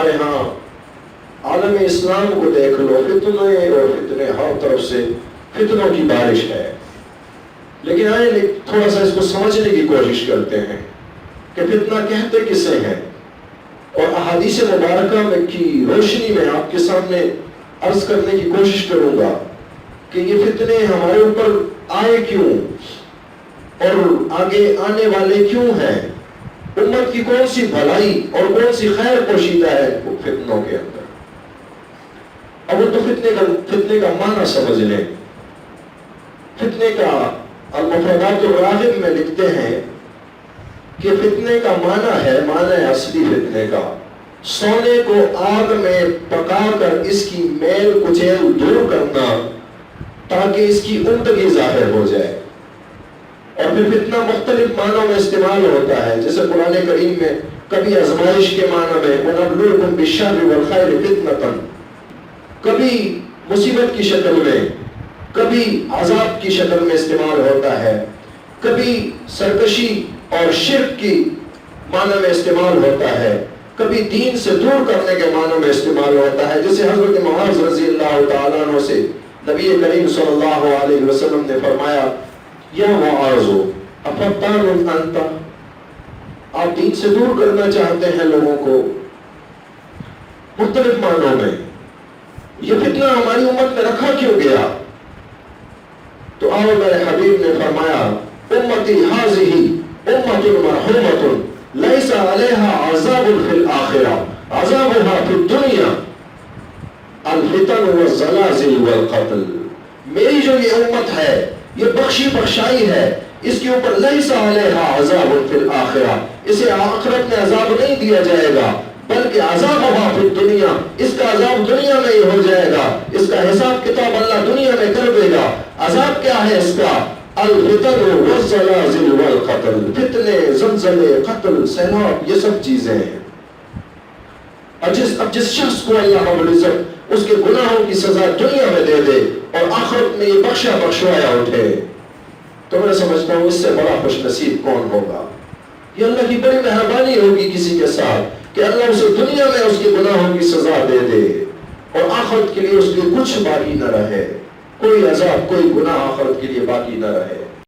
ہمارے ہاں عالم اسلام کو دیکھ لو، فتنے اور فتنے، ہر طرف سے فتنوں کی بارش ہے۔ لیکن آئے تھوڑا سا اس کو سمجھنے کی کوشش کرتے ہیں کہ فتنہ کہتے کسے ہیں، اور احادیث مبارکہ میں کی روشنی میں آپ کے سامنے عرض کرنے کی کوشش کروں گا کہ یہ فتنے ہمارے اوپر آئے کیوں اور آگے آنے والے کیوں ہیں، امت کی کون سی بھلائی اور کون سی خیر پوشیدہ ہے فتنوں کے اندر۔ اب وہ تو فتنے کا معنی سمجھ لیں۔ فتنے کا المفردات الراغب میں لکھتے ہیں کہ فتنے کا معنی ہے، معنی اصلی فتنے کا سونے کو آگ میں پکا کر اس کی میل کچیل دور کرنا تاکہ اس کی عمدگی ظاہر ہو جائے۔ اور پھر فتنہ مختلف معنوں میں استعمال ہوتا ہے، جیسے قرآن کریم میں کبھی آزمائش کے معنی میں وَنَبْلُوكُمْ بِالشَّرِّ وَالْخَيْرِ فِتْنَةً، کبھی مصیبت کی شکل میں، کبھی عذاب کی شکل میں استعمال ہوتا ہے، کبھی سرکشی اور شرک کی معنی میں استعمال ہوتا ہے، کبھی دین سے دور کرنے کے معنی میں استعمال ہوتا ہے، جیسے حضرت معاذ رضی اللہ تعالیٰ عنہ سے نبی کریم صلی اللہ علیہ وسلم نے فرمایا یا معاذ افتان انت، آپ دین سے دور کرنا چاہتے ہیں لوگوں کو، مختلف معنوں میں۔ یہ فتنہ ہماری امت میں رکھا کیوں گیا؟ تو آؤ میرے حبیب نے فرمایا امتی ھذہ امۃ مرحومۃ لیس علیہا عذاب فی الآخرہ عذابھا فی الدنیا الفتن والزلازل والقتل۔ میری جو یہ امت ہے یہ بخشی بخشائی ہے، اس کے اوپر لیس علیہا عذاب فی الآخرہ، اسے آخرت میں عذاب نہیں دیا جائے گا، بلکہ عذابھا فی الدنیا، اس کا عذاب دنیا میں ہی ہو جائے گا، اس کا حساب کتاب اللہ دنیا میں کر دے گا۔ عذاب کیا ہے اس کا؟ الفتن والزلازل والقتل، فتنے، زلزلے، قتل، سیلاب، یہ سب چیزیں ہیں۔ اب جس شخص کو اللہ رب العزت اس کے گناہوں کی سزا دنیا میں دے دے اور آخرت میں یہ بخشا بخشوایا اٹھے، تو میں سمجھتا ہوں اس سے بڑا خوش نصیب کون ہوگا؟ یہ اللہ کی بڑی مہربانی ہوگی کسی کے ساتھ کہ اللہ اسے دنیا میں اس کے گناہوں کی سزا دے دے اور آخرت کے لیے اس کے کچھ باقی نہ رہے، کوئی عذاب، کوئی گناہ آخرت کے لیے باقی نہ رہے۔